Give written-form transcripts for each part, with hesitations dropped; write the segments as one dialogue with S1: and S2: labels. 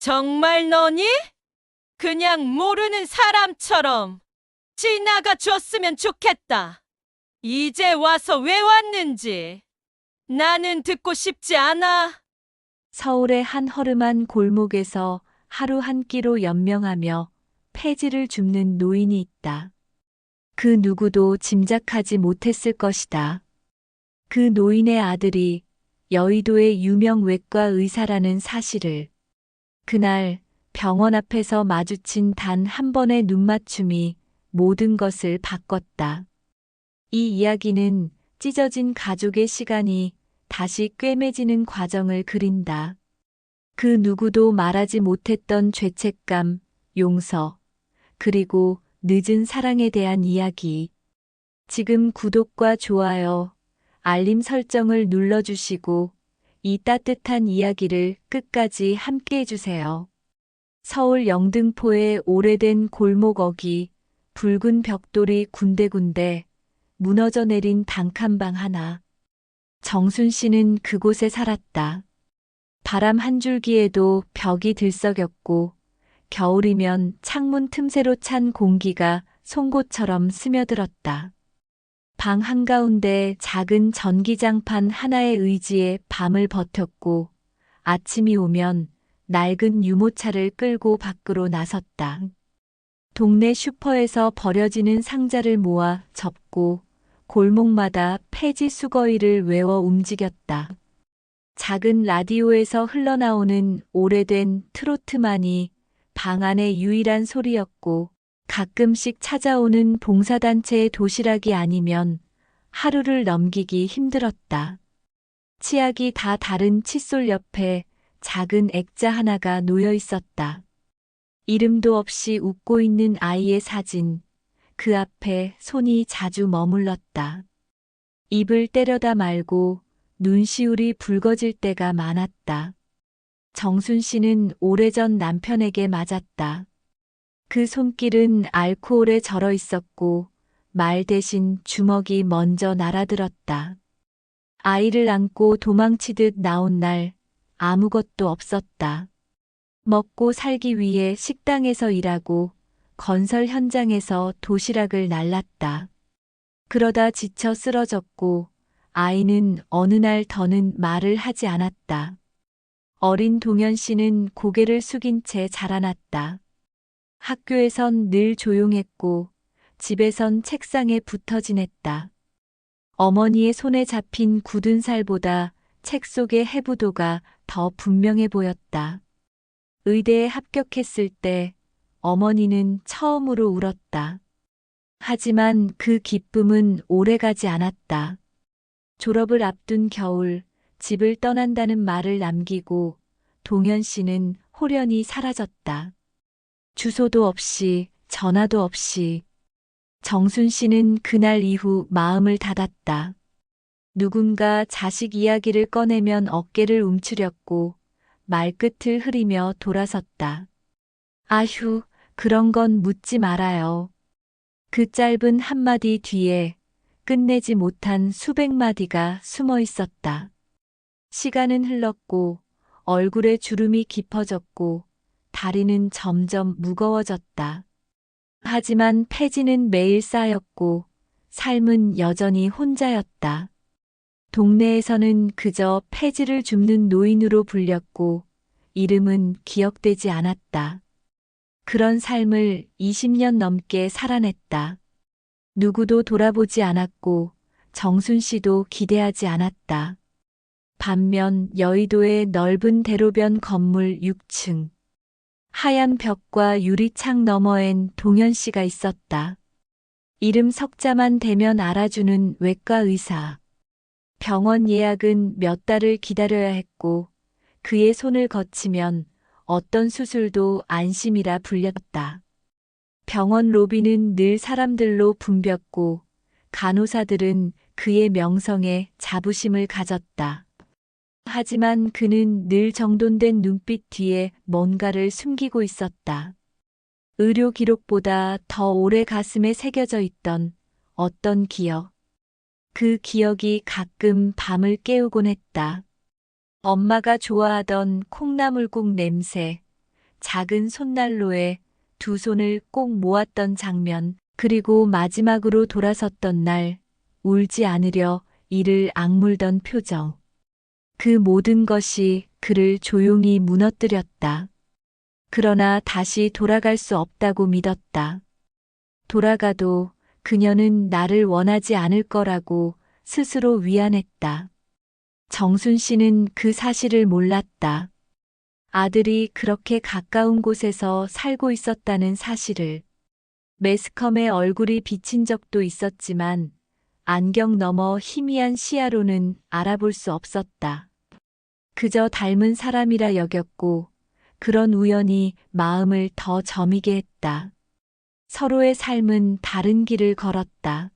S1: 정말 너니? 그냥 모르는 사람처럼 지나가 줬으면 좋겠다. 이제 와서 왜 왔는지 나는 듣고 싶지 않아.
S2: 서울의 한 허름한 골목에서 하루 한 끼로 연명하며 폐지를 줍는 노인이 있다. 그 누구도 짐작하지 못했을 것이다. 그 노인의 아들이 여의도의 유명 외과 의사라는 사실을. 그날 병원 앞에서 마주친 단 한 번의 눈맞춤이 모든 것을 바꿨다. 이 이야기는 찢어진 가족의 시간이 다시 꿰매지는 과정을 그린다. 그 누구도 말하지 못했던 죄책감, 용서, 그리고 늦은 사랑에 대한 이야기. 지금 구독과 좋아요, 알림 설정을 눌러주시고 이 따뜻한 이야기를 끝까지 함께 해주세요. 서울 영등포의 오래된 골목어기, 붉은 벽돌이 군데군데 무너져 내린 단칸방 하나. 정순 씨는 그곳에 살았다. 바람 한 줄기에도 벽이 들썩였고 겨울이면 창문 틈새로 찬 공기가 송곳처럼 스며들었다. 방 한가운데 작은 전기장판 하나의 의지에 밤을 버텼고 아침이 오면 낡은 유모차를 끌고 밖으로 나섰다. 동네 슈퍼에서 버려지는 상자를 모아 접고 골목마다 폐지 수거일을 외워 움직였다. 작은 라디오에서 흘러나오는 오래된 트로트만이 방 안의 유일한 소리였고 가끔씩 찾아오는 봉사단체의 도시락이 아니면 하루를 넘기기 힘들었다. 치약이 다 다른 칫솔 옆에 작은 액자 하나가 놓여 있었다. 이름도 없이 웃고 있는 아이의 사진, 그 앞에 손이 자주 머물렀다. 입을 때려다 말고 눈시울이 붉어질 때가 많았다. 정순 씨는 오래전 남편에게 맞았다. 그 손길은 알코올에 절어 있었고 말 대신 주먹이 먼저 날아들었다. 아이를 안고 도망치듯 나온 날 아무것도 없었다. 먹고 살기 위해 식당에서 일하고 건설 현장에서 도시락을 날랐다. 그러다 지쳐 쓰러졌고 아이는 어느 날 더는 말을 하지 않았다. 어린 동현 씨는 고개를 숙인 채 자라났다. 학교에선 늘 조용했고 집에선 책상에 붙어 지냈다. 어머니의 손에 잡힌 굳은 살보다 책 속의 해부도가 더 분명해 보였다. 의대에 합격했을 때 어머니는 처음으로 울었다. 하지만 그 기쁨은 오래가지 않았다. 졸업을 앞둔 겨울, 집을 떠난다는 말을 남기고 동현 씨는 홀연히 사라졌다. 주소도 없이, 전화도 없이. 정순 씨는 그날 이후 마음을 닫았다. 누군가 자식 이야기를 꺼내면 어깨를 움츠렸고 말끝을 흐리며 돌아섰다. 아휴, 그런 건 묻지 말아요. 그 짧은 한마디 뒤에 끝내지 못한 수백 마디가 숨어 있었다. 시간은 흘렀고 얼굴에 주름이 깊어졌고 다리는 점점 무거워졌다. 하지만 폐지는 매일 쌓였고 삶은 여전히 혼자였다. 동네에서는 그저 폐지를 줍는 노인으로 불렸고 이름은 기억되지 않았다. 그런 삶을 20년 넘게 살아냈다. 누구도 돌아보지 않았고 정순 씨도 기대하지 않았다. 반면 여의도의 넓은 대로변 건물 6층. 하얀 벽과 유리창 너머엔 동현 씨가 있었다. 이름 석자만 대면 알아주는 외과 의사. 병원 예약은 몇 달을 기다려야 했고 그의 손을 거치면 어떤 수술도 안심이라 불렸다. 병원 로비는 늘 사람들로 붐볐고 간호사들은 그의 명성에 자부심을 가졌다. 하지만 그는 늘 정돈된 눈빛 뒤에 뭔가를 숨기고 있었다. 의료 기록보다 더 오래 가슴에 새겨져 있던 어떤 기억. 그 기억이 가끔 밤을 깨우곤 했다. 엄마가 좋아하던 콩나물국 냄새, 작은 손난로에 두 손을 꼭 모았던 장면, 그리고 마지막으로 돌아섰던 날, 울지 않으려 이를 악물던 표정. 그 모든 것이 그를 조용히 무너뜨렸다. 그러나 다시 돌아갈 수 없다고 믿었다. 돌아가도 그녀는 나를 원하지 않을 거라고 스스로 위안했다. 정순 씨는 그 사실을 몰랐다. 아들이 그렇게 가까운 곳에서 살고 있었다는 사실을. 매스컴에 얼굴이 비친 적도 있었지만 안경 너머 희미한 시야로는 알아볼 수 없었다. 그저 닮은 사람이라 여겼고 그런 우연이 마음을 더 저미게 했다. 서로의 삶은 다른 길을 걸었다.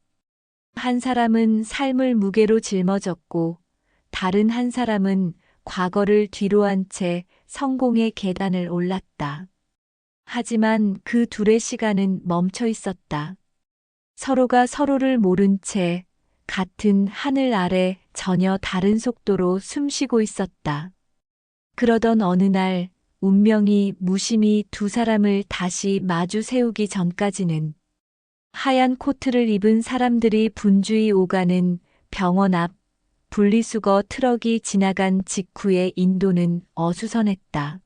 S2: 한 사람은 삶을 무게로 짊어졌고 다른 한 사람은 과거를 뒤로 한 채 성공의 계단을 올랐다. 하지만 그 둘의 시간은 멈춰 있었다. 서로가 서로를 모른 채 같은 하늘 아래 전혀 다른 속도로 숨쉬고 있었다. 그러던 어느 날 운명이 무심히 두 사람을 다시 마주 세우기 전까지는 하얀 코트를 입은 사람들이 분주히 오가는 병원 앞 분리수거 트럭이 지나간 직후의 인도는 어수선했다.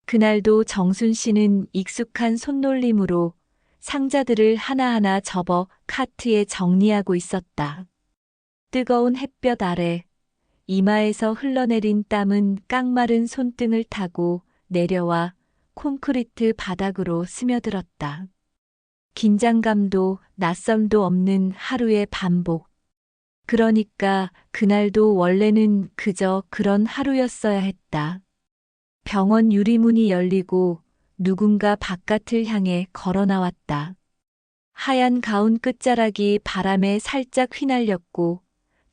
S2: 그날도 정순 씨는 익숙한 손놀림으로 상자들을 하나하나 접어 카트에 정리하고 있었다. 뜨거운 햇볕 아래 이마에서 흘러내린 땀은 깡마른 손등을 타고 내려와 콘크리트 바닥으로 스며들었다. 긴장감도 낯섦도 없는 하루의 반복. 그러니까 그날도 원래는 그저 그런 하루였어야 했다. 병원 유리문이 열리고 누군가 바깥을 향해 걸어 나왔다. 하얀 가운 끝자락이 바람에 살짝 휘날렸고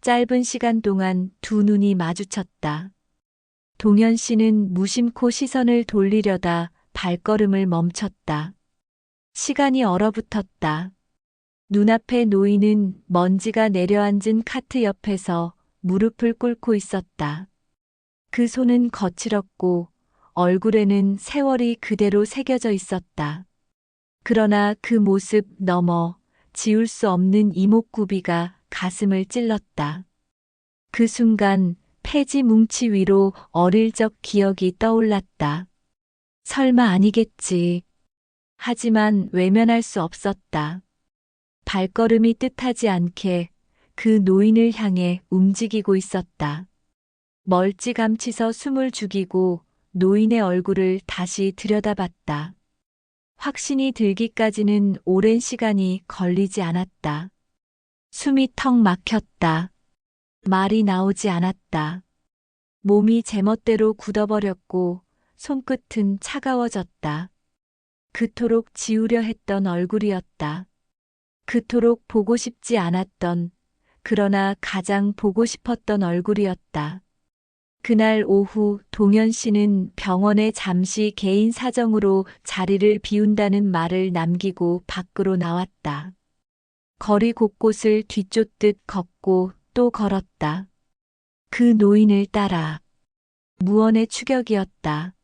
S2: 짧은 시간 동안 두 눈이 마주쳤다. 동현 씨는 무심코 시선을 돌리려다 발걸음을 멈췄다. 시간이 얼어붙었다. 눈앞에 놓이는 먼지가 내려앉은 카트 옆에서 무릎을 꿇고 있었다. 그 손은 거칠었고 얼굴에는 세월이 그대로 새겨져 있었다. 그러나 그 모습 너머 지울 수 없는 이목구비가 가슴을 찔렀다. 그 순간 폐지 뭉치 위로 어릴 적 기억이 떠올랐다. 설마 아니겠지. 하지만 외면할 수 없었다. 발걸음이 뜻하지 않게 그 노인을 향해 움직이고 있었다. 멀찌감치서 숨을 죽이고 노인의 얼굴을 다시 들여다봤다. 확신이 들기까지는 오랜 시간이 걸리지 않았다. 숨이 턱 막혔다. 말이 나오지 않았다. 몸이 제멋대로 굳어버렸고 손끝은 차가워졌다. 그토록 지우려 했던 얼굴이었다. 그토록 보고 싶지 않았던, 그러나 가장 보고 싶었던 얼굴이었다. 그날 오후 동현 씨는 병원에 잠시 개인 사정으로 자리를 비운다는 말을 남기고 밖으로 나왔다. 거리 곳곳을 뒤쫓듯 걷고 또 걸었다. 그 노인을 따라. 무언의 추격이었다.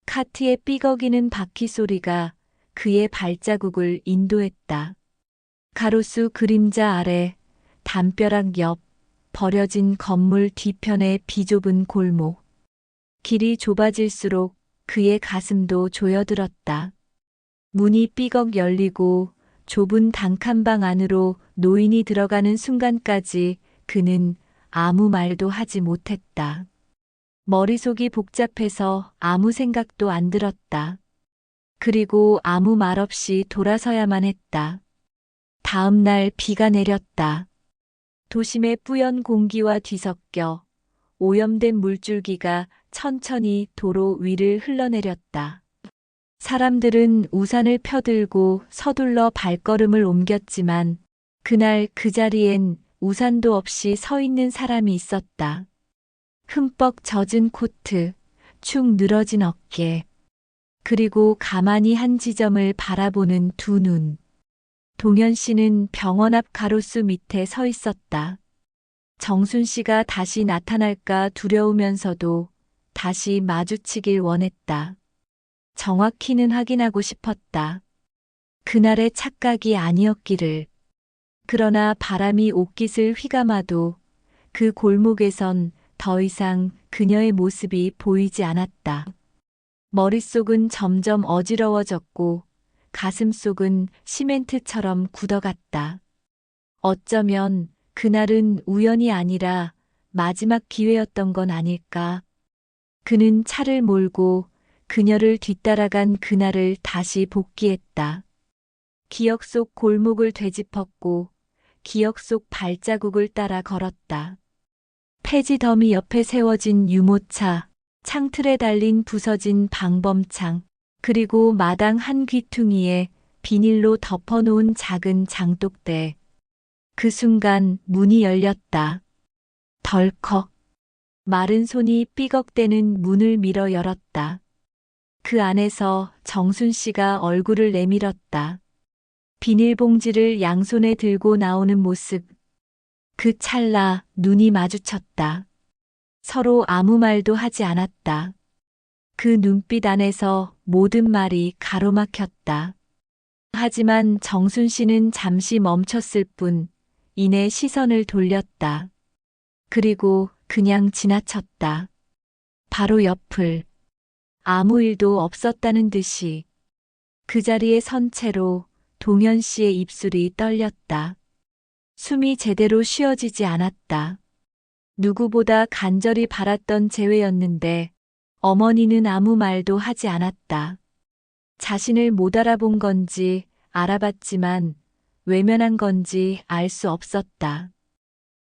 S2: 카트의 삐걱이는 바퀴 소리가 그의 발자국을 인도했다. 가로수 그림자 아래, 담벼락 옆, 버려진 건물 뒤편의 비좁은 골목. 길이 좁아질수록 그의 가슴도 조여들었다. 문이 삐걱 열리고 좁은 단칸방 안으로 노인이 들어가는 순간까지 그는 아무 말도 하지 못했다. 머릿속이 복잡해서 아무 생각도 안 들었다. 그리고 아무 말 없이 돌아서야만 했다. 다음 날 비가 내렸다. 도심의 뿌연 공기와 뒤섞여 오염된 물줄기가 천천히 도로 위를 흘러내렸다. 사람들은 우산을 펴들고 서둘러 발걸음을 옮겼지만 그날 그 자리엔 우산도 없이 서 있는 사람이 있었다. 흠뻑 젖은 코트, 축 늘어진 어깨, 그리고 가만히 한 지점을 바라보는 두 눈. 동현 씨는 병원 앞 가로수 밑에 서 있었다. 정순 씨가 다시 나타날까 두려우면서도 다시 마주치길 원했다. 정확히는 확인하고 싶었다. 그날의 착각이 아니었기를. 그러나 바람이 옷깃을 휘감아도 그 골목에선 더 이상 그녀의 모습이 보이지 않았다. 머릿속은 점점 어지러워졌고 가슴속은 시멘트처럼 굳어갔다. 어쩌면 그날은 우연이 아니라 마지막 기회였던 건 아닐까. 그는 차를 몰고 그녀를 뒤따라간 그날을 다시 복기했다. 기억 속 골목을 되짚었고 기억 속 발자국을 따라 걸었다. 폐지 더미 옆에 세워진 유모차, 창틀에 달린 부서진 방범창, 그리고 마당 한 귀퉁이에 비닐로 덮어놓은 작은 장독대. 그 순간 문이 열렸다. 덜컥. 마른 손이 삐걱대는 문을 밀어 열었다. 그 안에서 정순 씨가 얼굴을 내밀었다. 비닐봉지를 양손에 들고 나오는 모습. 그 찰나 눈이 마주쳤다. 서로 아무 말도 하지 않았다. 그 눈빛 안에서 모든 말이 가로막혔다. 하지만 정순 씨는 잠시 멈췄을 뿐 이내 시선을 돌렸다. 그리고 그냥 지나쳤다. 바로 옆을. 아무 일도 없었다는 듯이. 그 자리에 선 채로 동현 씨의 입술이 떨렸다. 숨이 제대로 쉬어지지 않았다. 누구보다 간절히 바랐던 재회였는데 어머니는 아무 말도 하지 않았다. 자신을 못 알아본 건지 알아봤지만 외면한 건지 알 수 없었다.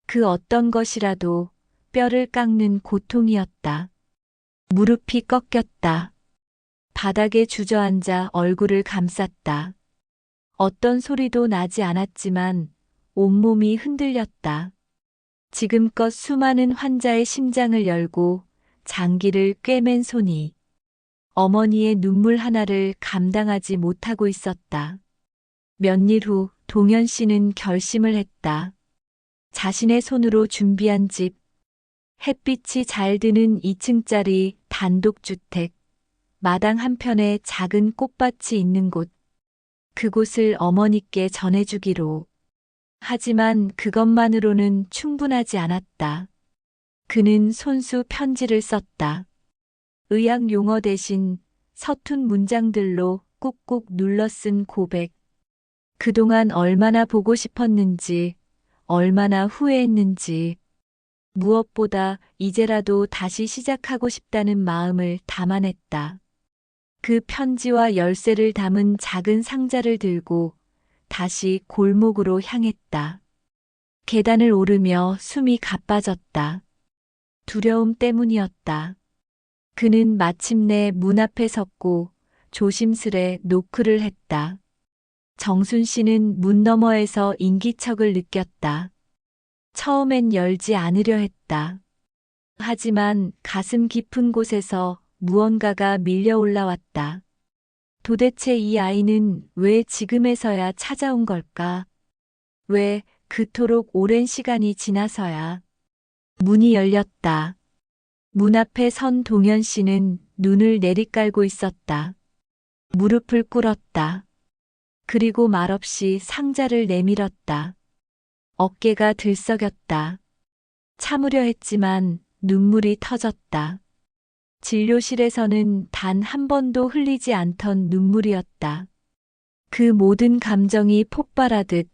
S2: 그 어떤 것이라도 뼈를 깎는 고통이었다. 무릎이 꺾였다. 바닥에 주저앉아 얼굴을 감쌌다. 어떤 소리도 나지 않았지만 온몸이 흔들렸다. 지금껏 수많은 환자의 심장을 열고 장기를 꿰맨 손이 어머니의 눈물 하나를 감당하지 못하고 있었다. 몇 일 후 동현 씨는 결심을 했다. 자신의 손으로 준비한 집, 햇빛이 잘 드는 2층짜리 단독주택, 마당 한편에 작은 꽃밭이 있는 곳, 그곳을 어머니께 전해주기로. 하지만 그것만으로는 충분하지 않았다. 그는 손수 편지를 썼다. 의학 용어 대신 서툰 문장들로 꾹꾹 눌러 쓴 고백. 그동안 얼마나 보고 싶었는지, 얼마나 후회했는지, 무엇보다 이제라도 다시 시작하고 싶다는 마음을 담아냈다. 그 편지와 열쇠를 담은 작은 상자를 들고 다시 골목으로 향했다. 계단을 오르며 숨이 가빠졌다. 두려움 때문이었다. 그는 마침내 문 앞에 섰고 조심스레 노크를 했다. 정순 씨는 문 너머에서 인기척을 느꼈다. 처음엔 열지 않으려 했다. 하지만 가슴 깊은 곳에서 무언가가 밀려 올라왔다. 도대체 이 아이는 왜 지금에서야 찾아온 걸까? 왜 그토록 오랜 시간이 지나서야? 문이 열렸다. 문 앞에 선 동현 씨는 눈을 내리깔고 있었다. 무릎을 꿇었다. 그리고 말없이 상자를 내밀었다. 어깨가 들썩였다. 참으려 했지만 눈물이 터졌다. 진료실에서는 단 한 번도 흘리지 않던 눈물이었다. 그 모든 감정이 폭발하듯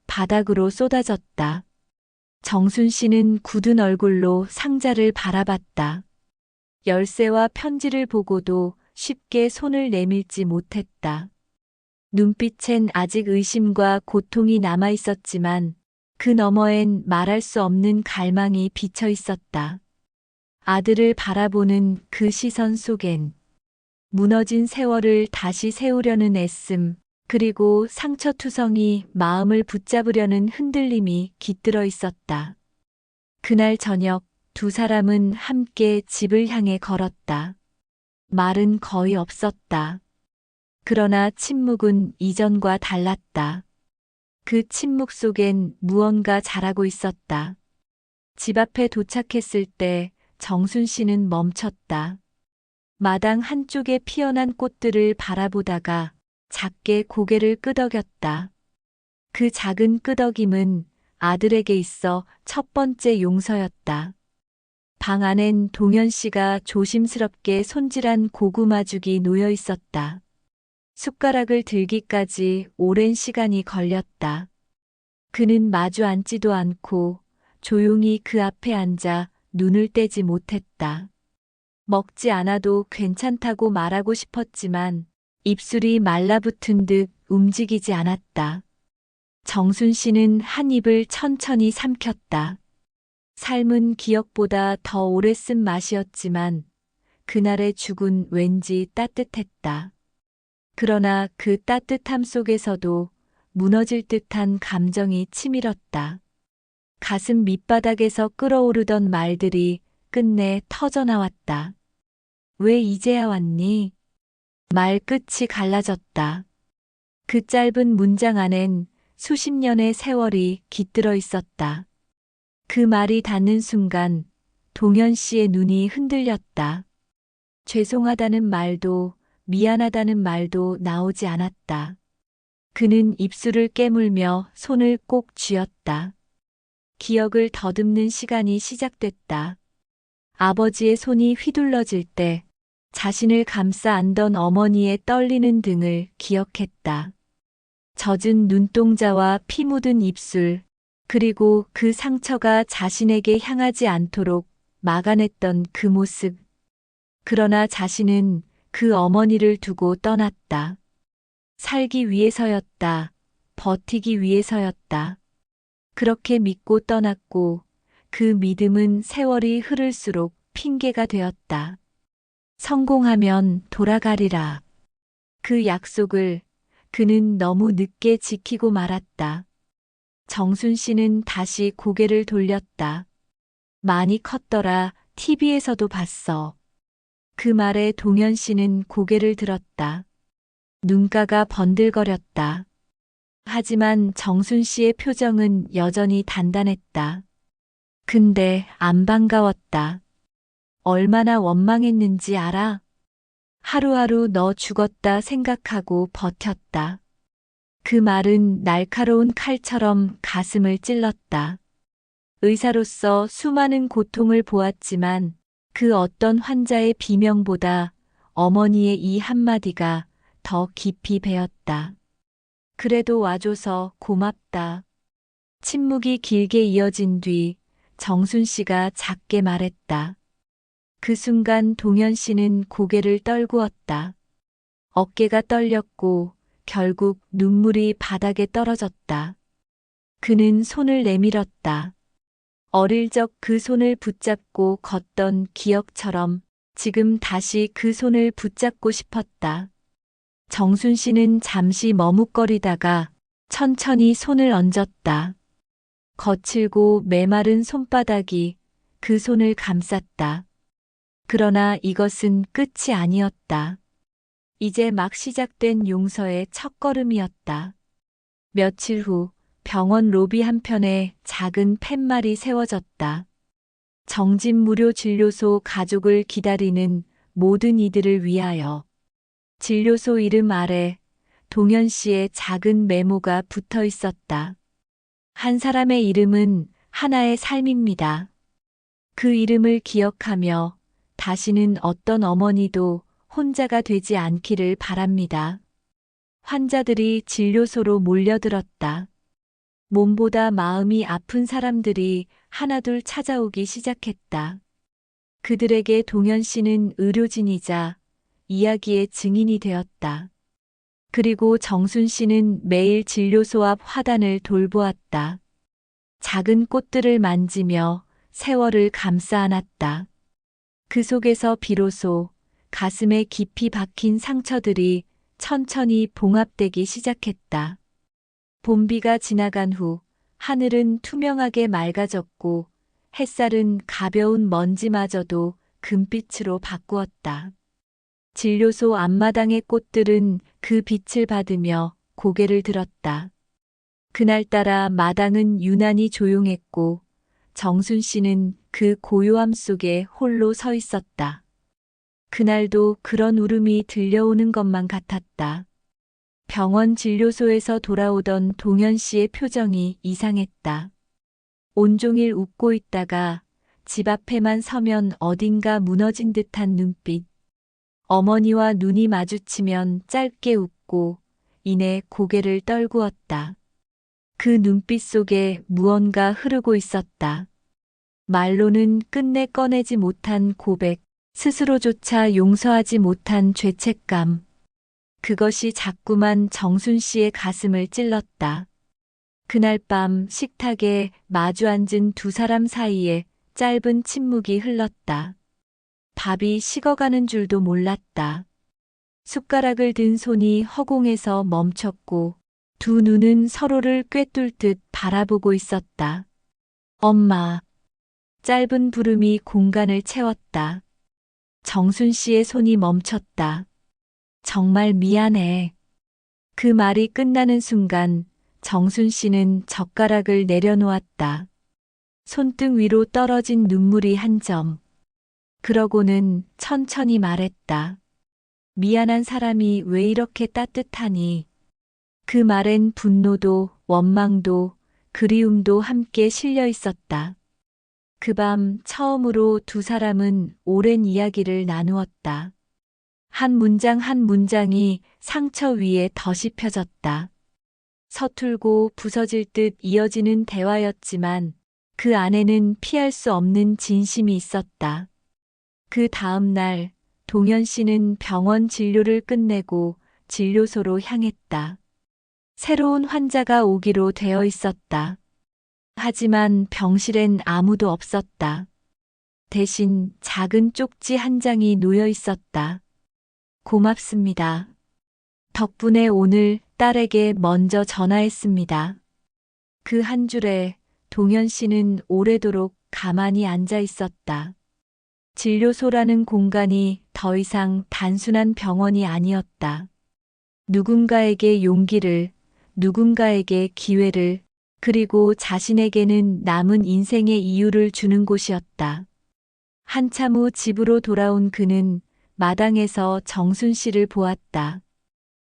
S2: 바닥으로 쏟아졌다. 정순 씨는 굳은 얼굴로 상자를 바라봤다. 열쇠와 편지를 보고도 쉽게 손을 내밀지 못했다. 눈빛엔 아직 의심과 고통이 남아 있었지만 그 너머엔 말할 수 없는 갈망이 비쳐 있었다. 아들을 바라보는 그 시선 속엔 무너진 세월을 다시 세우려는 애씀, 그리고 상처투성이 마음을 붙잡으려는 흔들림이 깃들어 있었다. 그날 저녁 두 사람은 함께 집을 향해 걸었다. 말은 거의 없었다. 그러나 침묵은 이전과 달랐다. 그 침묵 속엔 무언가 자라고 있었다. 집 앞에 도착했을 때 정순 씨는 멈췄다. 마당 한쪽에 피어난 꽃들을 바라보다가 작게 고개를 끄덕였다. 그 작은 끄덕임은 아들에게 있어 첫 번째 용서였다. 방 안엔 동현 씨가 조심스럽게 손질한 고구마죽이 놓여 있었다. 숟가락을 들기까지 오랜 시간이 걸렸다. 그는 마주 앉지도 않고 조용히 그 앞에 앉아 눈을 떼지 못했다. 먹지 않아도 괜찮다고 말하고 싶었지만 입술이 말라붙은 듯 움직이지 않았다. 정순 씨는 한 입을 천천히 삼켰다. 삶은 기억보다 더 오래 쓴 맛이었지만 그날의 죽은 왠지 따뜻했다. 그러나 그 따뜻함 속에서도 무너질 듯한 감정이 치밀었다. 가슴 밑바닥에서 끓어오르던 말들이 끝내 터져나왔다. 왜 이제야 왔니? 말 끝이 갈라졌다. 그 짧은 문장 안엔 수십 년의 세월이 깃들어 있었다. 그 말이 닿는 순간 동현 씨의 눈이 흔들렸다. 죄송하다는 말도 미안하다는 말도 나오지 않았다. 그는 입술을 깨물며 손을 꼭 쥐었다. 기억을 더듬는 시간이 시작됐다. 아버지의 손이 휘둘러질 때 자신을 감싸 안던 어머니의 떨리는 등을 기억했다. 젖은 눈동자와 피 묻은 입술, 그리고 그 상처가 자신에게 향하지 않도록 막아냈던 그 모습. 그러나 자신은 그 어머니를 두고 떠났다. 살기 위해서였다. 버티기 위해서였다. 그렇게 믿고 떠났고 그 믿음은 세월이 흐를수록 핑계가 되었다. 성공하면 돌아가리라. 그 약속을 그는 너무 늦게 지키고 말았다. 정순 씨는 다시 고개를 돌렸다. 많이 컸더라. TV에서도 봤어. 그 말에 동현 씨는 고개를 들었다. 눈가가 번들거렸다. 하지만 정순 씨의 표정은 여전히 단단했다. 근데 안 반가웠다. 얼마나 원망했는지 알아? 하루하루 너 죽었다 생각하고 버텼다. 그 말은 날카로운 칼처럼 가슴을 찔렀다. 의사로서 수많은 고통을 보았지만 그 어떤 환자의 비명보다 어머니의 이 한마디가 더 깊이 배었다. 그래도 와줘서 고맙다. 침묵이 길게 이어진 뒤 정순 씨가 작게 말했다. 그 순간 동현 씨는 고개를 떨구었다. 어깨가 떨렸고 결국 눈물이 바닥에 떨어졌다. 그는 손을 내밀었다. 어릴 적 그 손을 붙잡고 걷던 기억처럼 지금 다시 그 손을 붙잡고 싶었다. 정순 씨는 잠시 머뭇거리다가 천천히 손을 얹었다. 거칠고 메마른 손바닥이 그 손을 감쌌다. 그러나 이것은 끝이 아니었다. 이제 막 시작된 용서의 첫걸음이었다. 며칠 후 병원 로비 한편에 작은 팻말이 세워졌다. 정진 무료 진료소 가족을 기다리는 모든 이들을 위하여. 진료소 이름 아래 동현 씨의 작은 메모가 붙어 있었다. 한 사람의 이름은 하나의 삶입니다. 그 이름을 기억하며 다시는 어떤 어머니도 혼자가 되지 않기를 바랍니다. 환자들이 진료소로 몰려들었다. 몸보다 마음이 아픈 사람들이 하나둘 찾아오기 시작했다. 그들에게 동현 씨는 의료진이자 이야기의 증인이 되었다. 그리고 정순 씨는 매일 진료소 앞 화단을 돌보았다. 작은 꽃들을 만지며 세월을 감싸 안았다. 그 속에서 비로소 가슴에 깊이 박힌 상처들이 천천히 봉합되기 시작했다. 봄비가 지나간 후 하늘은 투명하게 맑아졌고 햇살은 가벼운 먼지마저도 금빛으로 바꾸었다. 진료소 앞마당의 꽃들은 그 빛을 받으며 고개를 들었다. 그날따라 마당은 유난히 조용했고 정순 씨는 그 고요함 속에 홀로 서 있었다. 그날도 그런 울음이 들려오는 것만 같았다. 병원 진료소에서 돌아오던 동현 씨의 표정이 이상했다. 온종일 웃고 있다가 집 앞에만 서면 어딘가 무너진 듯한 눈빛. 어머니와 눈이 마주치면 짧게 웃고 이내 고개를 떨구었다. 그 눈빛 속에 무언가 흐르고 있었다. 말로는 끝내 꺼내지 못한 고백, 스스로조차 용서하지 못한 죄책감. 그것이 자꾸만 정순 씨의 가슴을 찔렀다. 그날 밤 식탁에 마주 앉은 두 사람 사이에 짧은 침묵이 흘렀다. 밥이 식어가는 줄도 몰랐다. 숟가락을 든 손이 허공에서 멈췄고 두 눈은 서로를 꿰뚫듯 바라보고 있었다. 엄마. 짧은 부름이 공간을 채웠다. 정순 씨의 손이 멈췄다. 정말 미안해. 그 말이 끝나는 순간 정순 씨는 젓가락을 내려놓았다. 손등 위로 떨어진 눈물이 한 점. 그러고는 천천히 말했다. 미안한 사람이 왜 이렇게 따뜻하니? 그 말엔 분노도 원망도 그리움도 함께 실려 있었다. 그 밤 처음으로 두 사람은 오랜 이야기를 나누었다. 한 문장 한 문장이 상처 위에 덧이 펴졌다. 서툴고 부서질 듯 이어지는 대화였지만 그 안에는 피할 수 없는 진심이 있었다. 그 다음 날 동현 씨는 병원 진료를 끝내고 진료소로 향했다. 새로운 환자가 오기로 되어 있었다. 하지만 병실엔 아무도 없었다. 대신 작은 쪽지 한 장이 놓여 있었다. 고맙습니다. 덕분에 오늘 딸에게 먼저 전화했습니다. 그 한 줄에 동현 씨는 오래도록 가만히 앉아 있었다. 진료소라는 공간이 더 이상 단순한 병원이 아니었다. 누군가에게 용기를, 누군가에게 기회를, 그리고 자신에게는 남은 인생의 이유를 주는 곳이었다. 한참 후 집으로 돌아온 그는 마당에서 정순 씨를 보았다.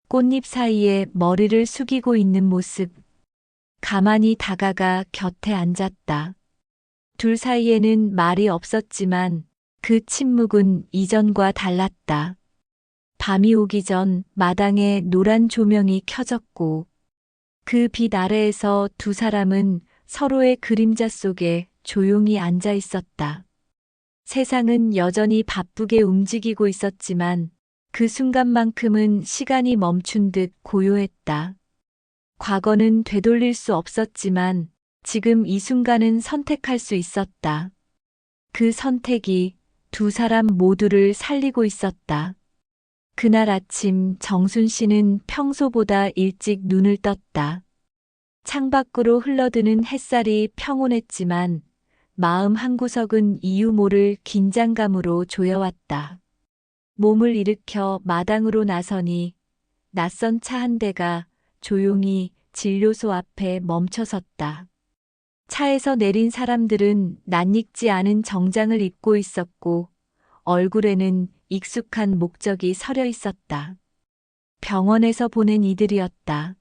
S2: 꽃잎 사이에 머리를 숙이고 있는 모습. 가만히 다가가 곁에 앉았다. 둘 사이에는 말이 없었지만 그 침묵은 이전과 달랐다. 밤이 오기 전 마당에 노란 조명이 켜졌고 그 빛 아래에서 두 사람은 서로의 그림자 속에 조용히 앉아 있었다. 세상은 여전히 바쁘게 움직이고 있었지만 그 순간만큼은 시간이 멈춘 듯 고요했다. 과거는 되돌릴 수 없었지만 지금 이 순간은 선택할 수 있었다. 그 선택이 두 사람 모두를 살리고 있었다. 그날 아침 정순 씨는 평소보다 일찍 눈을 떴다. 창밖으로 흘러드는 햇살이 평온했지만 마음 한구석은 이유 모를 긴장감으로 조여왔다. 몸을 일으켜 마당으로 나서니 낯선 차 한 대가 조용히 진료소 앞에 멈춰섰다. 차에서 내린 사람들은 낯익지 않은 정장을 입고 있었고 얼굴에는 익숙한 목적이 서려 있었다. 병원에서 보낸 이들이었다.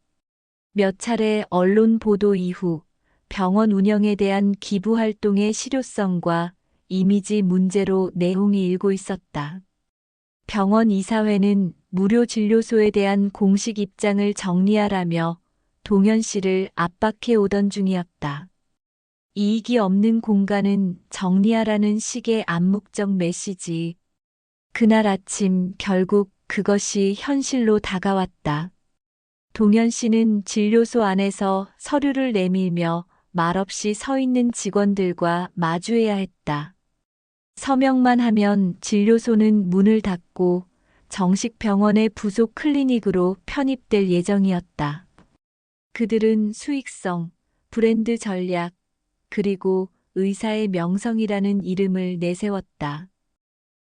S2: 몇 차례 언론 보도 이후 병원 운영에 대한 기부 활동의 실효성과 이미지 문제로 내용이 일고 있었다. 병원 이사회는 무료 진료소에 대한 공식 입장을 정리하라며 동현 씨를 압박해 오던 중이었다. 이익이 없는 공간은 정리하라는 식의 암묵적 메시지. 그날 아침 결국 그것이 현실로 다가왔다. 동현 씨는 진료소 안에서 서류를 내밀며 말없이 서 있는 직원들과 마주해야 했다. 서명만 하면 진료소는 문을 닫고 정식 병원의 부속 클리닉으로 편입될 예정이었다. 그들은 수익성, 브랜드 전략, 그리고 의사의 명성이라는 이름을 내세웠다.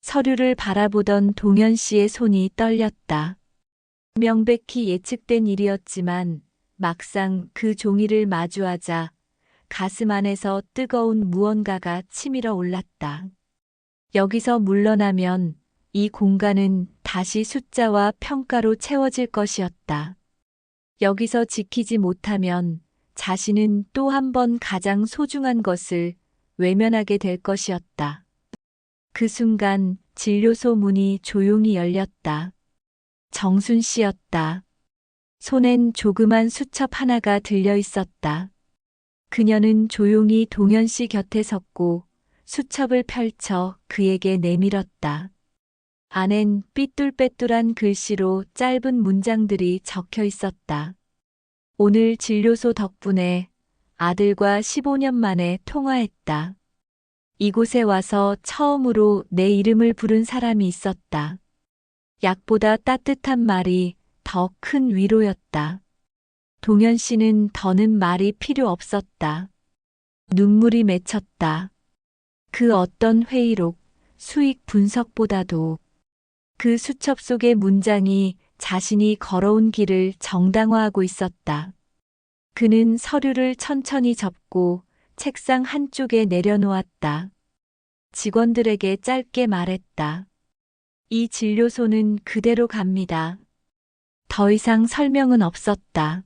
S2: 서류를 바라보던 동현 씨의 손이 떨렸다. 명백히 예측된 일이었지만 막상 그 종이를 마주하자 가슴 안에서 뜨거운 무언가가 치밀어 올랐다. 여기서 물러나면 이 공간은 다시 숫자와 평가로 채워질 것이었다. 여기서 지키지 못하면 자신은 또 한 번 가장 소중한 것을 외면하게 될 것이었다. 그 순간 진료소 문이 조용히 열렸다. 정순 씨였다. 손엔 조그만 수첩 하나가 들려 있었다. 그녀는 조용히 동현 씨 곁에 섰고 수첩을 펼쳐 그에게 내밀었다. 안엔 삐뚤빼뚤한 글씨로 짧은 문장들이 적혀 있었다. 오늘 진료소 덕분에 아들과 15년 만에 통화했다. 이곳에 와서 처음으로 내 이름을 부른 사람이 있었다. 약보다 따뜻한 말이 더 큰 위로였다. 동현 씨는 더는 말이 필요 없었다. 눈물이 맺혔다. 그 어떤 회의록, 수익 분석보다도 그 수첩 속의 문장이 자신이 걸어온 길을 정당화하고 있었다. 그는 서류를 천천히 접고 책상 한쪽에 내려놓았다. 직원들에게 짧게 말했다. 이 진료소는 그대로 갑니다. 더 이상 설명은 없었다.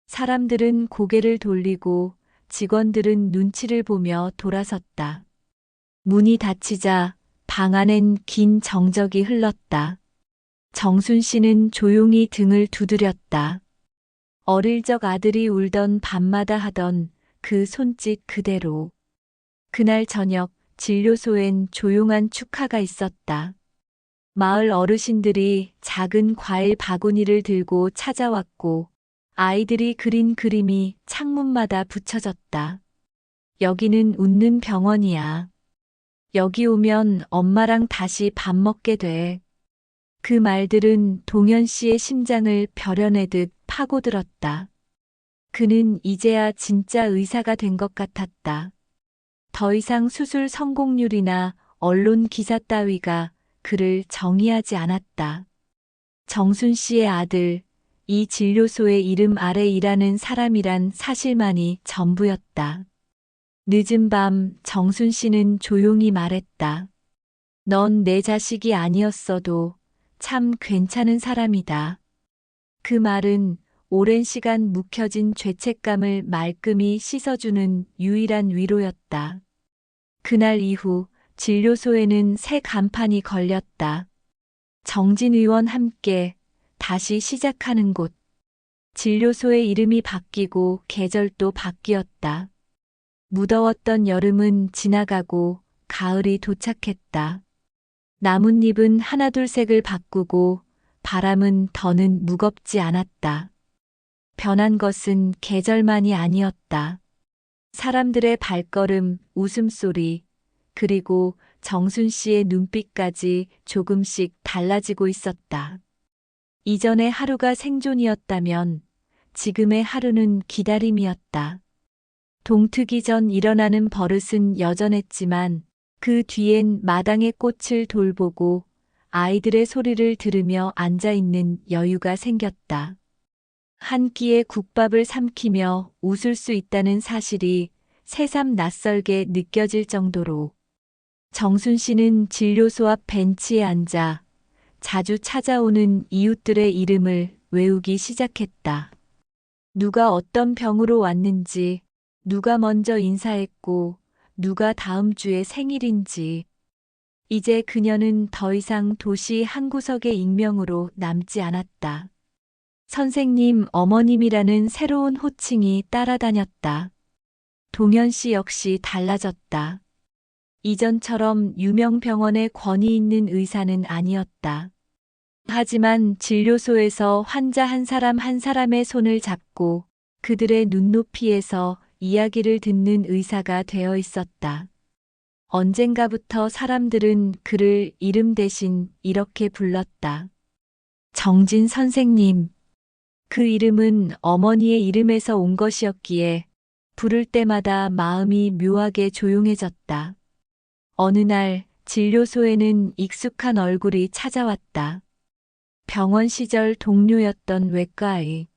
S2: 사람들은 고개를 돌리고 직원들은 눈치를 보며 돌아섰다. 문이 닫히자 방 안엔 긴 정적이 흘렀다. 정순 씨는 조용히 등을 두드렸다. 어릴 적 아들이 울던 밤마다 하던 그 손짓 그대로. 그날 저녁 진료소엔 조용한 축하가 있었다. 마을 어르신들이 작은 과일 바구니를 들고 찾아왔고 아이들이 그린 그림이 창문마다 붙여졌다. 여기는 웃는 병원이야. 여기 오면 엄마랑 다시 밥 먹게 돼. 그 말들은 동현 씨의 심장을 벼려내듯 파고들었다. 그는 이제야 진짜 의사가 된 것 같았다. 더 이상 수술 성공률이나 언론 기사 따위가 그를 정의하지 않았다. 정순 씨의 아들, 이 진료소의 이름 아래 일하는 사람이란 사실만이 전부였다. 늦은 밤 정순 씨는 조용히 말했다. 넌 내 자식이 아니었어도 참 괜찮은 사람이다. 그 말은 오랜 시간 묵혀진 죄책감을 말끔히 씻어주는 유일한 위로였다. 그날 이후 진료소에는 새 간판이 걸렸다. 정진 의원 함께 다시 시작하는 곳. 진료소의 이름이 바뀌고 계절도 바뀌었다. 무더웠던 여름은 지나가고 가을이 도착했다. 나뭇잎은 하나둘 색을 바꾸고 바람은 더는 무겁지 않았다. 변한 것은 계절만이 아니었다. 사람들의 발걸음, 웃음소리, 그리고 정순 씨의 눈빛까지 조금씩 달라지고 있었다. 이전의 하루가 생존이었다면 지금의 하루는 기다림이었다. 동트기 전 일어나는 버릇은 여전했지만 그 뒤엔 마당의 꽃을 돌보고 아이들의 소리를 들으며 앉아있는 여유가 생겼다. 한 끼의 국밥을 삼키며 웃을 수 있다는 사실이 새삼 낯설게 느껴질 정도로. 정순 씨는 진료소 앞 벤치에 앉아 자주 찾아오는 이웃들의 이름을 외우기 시작했다. 누가 어떤 병으로 왔는지, 누가 먼저 인사했고, 누가 다음 주에 생일인지. 이제 그녀는 더 이상 도시 한 구석의 익명으로 남지 않았다. 선생님, 어머님이라는 새로운 호칭이 따라다녔다. 동현 씨 역시 달라졌다. 이전처럼 유명 병원의 권위 있는 의사는 아니었다. 하지만 진료소에서 환자 한 사람 한 사람의 손을 잡고 그들의 눈높이에서 이야기를 듣는 의사가 되어 있었다. 언젠가부터 사람들은 그를 이름 대신 이렇게 불렀다. 정진 선생님. 그 이름은 어머니의 이름에서 온 것이었기에 부를 때마다 마음이 묘하게 조용해졌다. 어느 날 진료소에는 익숙한 얼굴이 찾아왔다. 병원 시절 동료였던 외과의.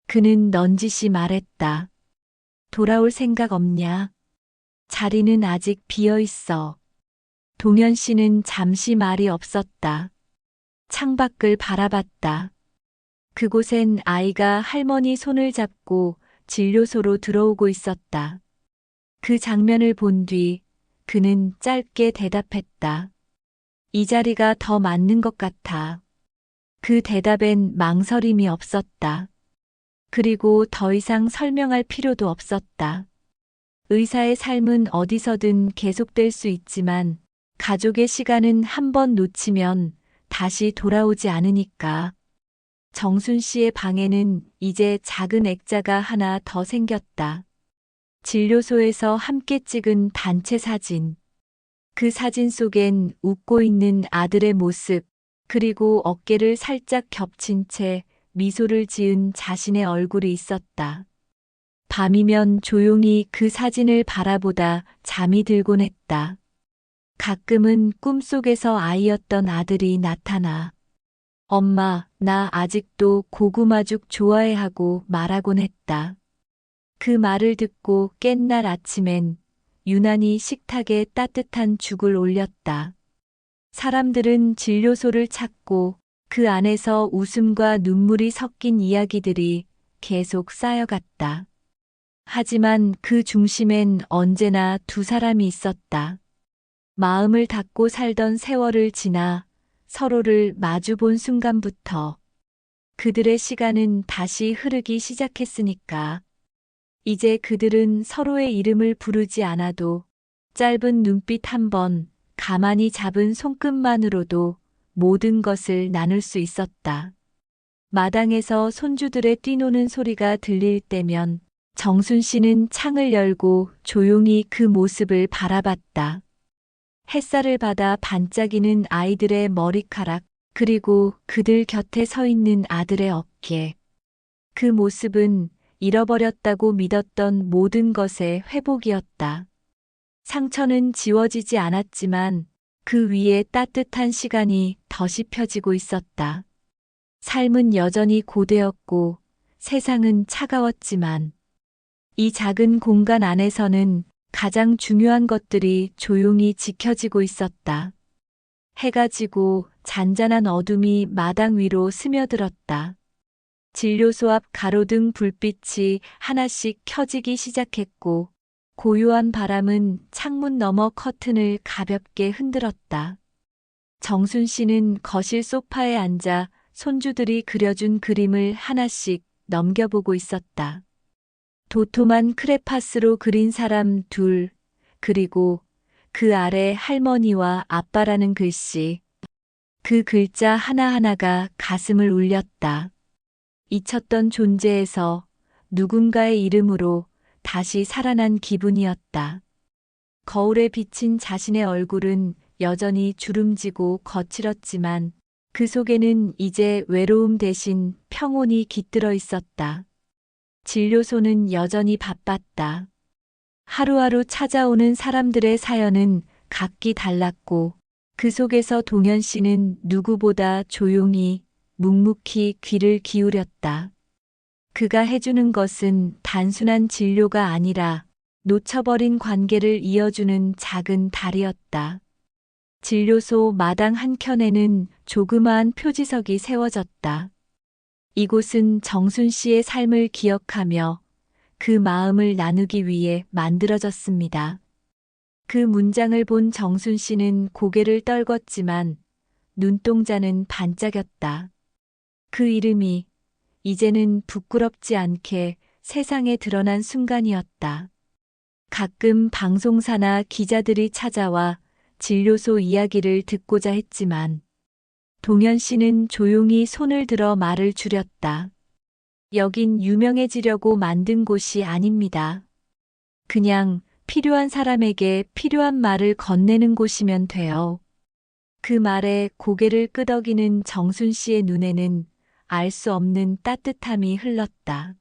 S2: 그는 넌지시 말했다. 돌아올 생각 없냐? 자리는 아직 비어 있어. 동현 씨는 잠시 말이 없었다. 창밖을 바라봤다. 그곳엔 아이가 할머니 손을 잡고 진료소로 들어오고 있었다. 그 장면을 본 뒤 그는 짧게 대답했다. 이 자리가 더 맞는 것 같아. 그 대답엔 망설임이 없었다. 그리고 더 이상 설명할 필요도 없었다. 의사의 삶은 어디서든 계속될 수 있지만 가족의 시간은 한 번 놓치면 다시 돌아오지 않으니까. 정순 씨의 방에는 이제 작은 액자가 하나 더 생겼다. 진료소에서 함께 찍은 단체 사진. 그 사진 속엔 웃고 있는 아들의 모습, 그리고 어깨를 살짝 겹친 채 미소를 지은 자신의 얼굴이 있었다. 밤이면 조용히 그 사진을 바라보다 잠이 들곤 했다. 가끔은 꿈속에서 아이였던 아들이 나타나 엄마, 나 아직도 고구마죽 좋아해 하고 말하곤 했다. 그 말을 듣고 깬 날 아침엔 유난히 식탁에 따뜻한 죽을 올렸다. 사람들은 진료소를 찾고 그 안에서 웃음과 눈물이 섞인 이야기들이 계속 쌓여갔다. 하지만 그 중심엔 언제나 두 사람이 있었다. 마음을 닫고 살던 세월을 지나 서로를 마주본 순간부터 그들의 시간은 다시 흐르기 시작했으니까. 이제 그들은 서로의 이름을 부르지 않아도 짧은 눈빛 한 번, 가만히 잡은 손끝만으로도 모든 것을 나눌 수 있었다. 마당에서 손주들의 뛰노는 소리가 들릴 때면 정순 씨는 창을 열고 조용히 그 모습을 바라봤다. 햇살을 받아 반짝이는 아이들의 머리카락, 그리고 그들 곁에 서 있는 아들의 어깨. 그 모습은 잃어버렸다고 믿었던 모든 것의 회복이었다. 상처는 지워지지 않았지만 그 위에 따뜻한 시간이 덧이 펴지고 있었다. 삶은 여전히 고되었고 세상은 차가웠지만 이 작은 공간 안에서는 가장 중요한 것들이 조용히 지켜지고 있었다. 해가 지고 잔잔한 어둠이 마당 위로 스며들었다. 진료소 앞 가로등 불빛이 하나씩 켜지기 시작했고 고요한 바람은 창문 너머 커튼을 가볍게 흔들었다. 정순 씨는 거실 소파에 앉아 손주들이 그려준 그림을 하나씩 넘겨보고 있었다. 도톰한 크레파스로 그린 사람 둘, 그리고 그 아래 할머니와 아빠라는 글씨. 그 글자 하나하나가 가슴을 울렸다. 잊혔던 존재에서 누군가의 이름으로 다시 살아난 기분이었다. 거울에 비친 자신의 얼굴은 여전히 주름지고 거칠었지만 그 속에는 이제 외로움 대신 평온이 깃들어 있었다. 진료소는 여전히 바빴다. 하루하루 찾아오는 사람들의 사연은 각기 달랐고 그 속에서 동현 씨는 누구보다 조용히 묵묵히 귀를 기울였다. 그가 해주는 것은 단순한 진료가 아니라 놓쳐버린 관계를 이어주는 작은 달이었다. 진료소 마당 한켠에는 조그마한 표지석이 세워졌다. 이곳은 정순 씨의 삶을 기억하며 그 마음을 나누기 위해 만들어졌습니다. 그 문장을 본 정순 씨는 고개를 떨궜지만 눈동자는 반짝였다. 그 이름이 이제는 부끄럽지 않게 세상에 드러난 순간이었다. 가끔 방송사나 기자들이 찾아와 진료소 이야기를 듣고자 했지만 동현 씨는 조용히 손을 들어 말을 줄였다. 여긴 유명해지려고 만든 곳이 아닙니다. 그냥 필요한 사람에게 필요한 말을 건네는 곳이면 돼요. 그 말에 고개를 끄덕이는 정순 씨의 눈에는 알 수 없는 따뜻함이 흘렀다.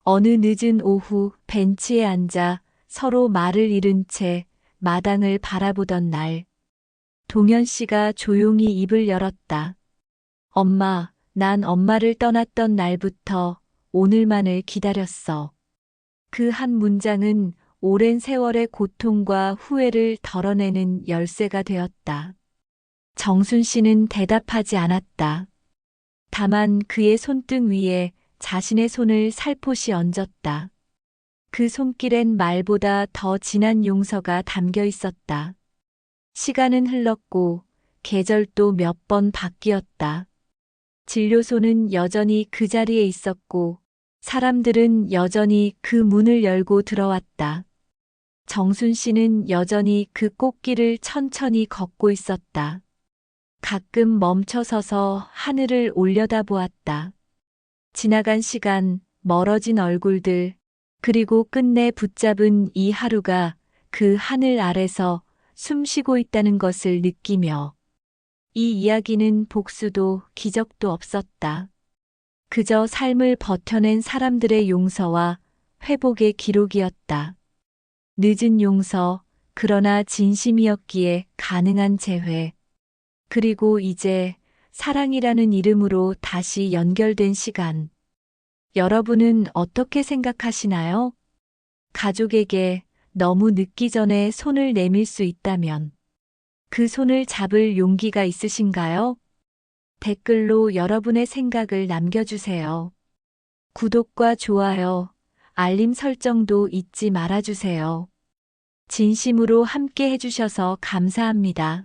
S2: 어느 늦은 오후 벤치에 앉아 서로 말을 잃은 채 마당을 바라보던 날, 동현 씨가 조용히 입을 열었다. 엄마, 난 엄마를 떠났던 날부터 오늘만을 기다렸어. 그 한 문장은 오랜 세월의 고통과 후회를 덜어내는 열쇠가 되었다. 정순 씨는 대답하지 않았다. 다만 그의 손등 위에 자신의 손을 살포시 얹었다. 그 손길엔 말보다 더 진한 용서가 담겨 있었다. 시간은 흘렀고 계절도 몇 번 바뀌었다. 진료소는 여전히 그 자리에 있었고 사람들은 여전히 그 문을 열고 들어왔다. 정순 씨는 여전히 그 꽃길을 천천히 걷고 있었다. 가끔 멈춰서서 하늘을 올려다보았다. 지나간 시간, 멀어진 얼굴들, 그리고 끝내 붙잡은 이 하루가 그 하늘 아래서 숨쉬고 있다는 것을 느끼며 이 이야기는 복수도 기적도 없었다. 그저 삶을 버텨낸 사람들의 용서와 회복의 기록이었다. 늦은 용서, 그러나 진심이었기에 가능한 재회. 그리고 이제 사랑이라는 이름으로 다시 연결된 시간. 여러분은 어떻게 생각하시나요? 가족에게 너무 늦기 전에 손을 내밀 수 있다면 그 손을 잡을 용기가 있으신가요? 댓글로 여러분의 생각을 남겨주세요. 구독과 좋아요, 알림 설정도 잊지 말아주세요. 진심으로 함께 해주셔서 감사합니다.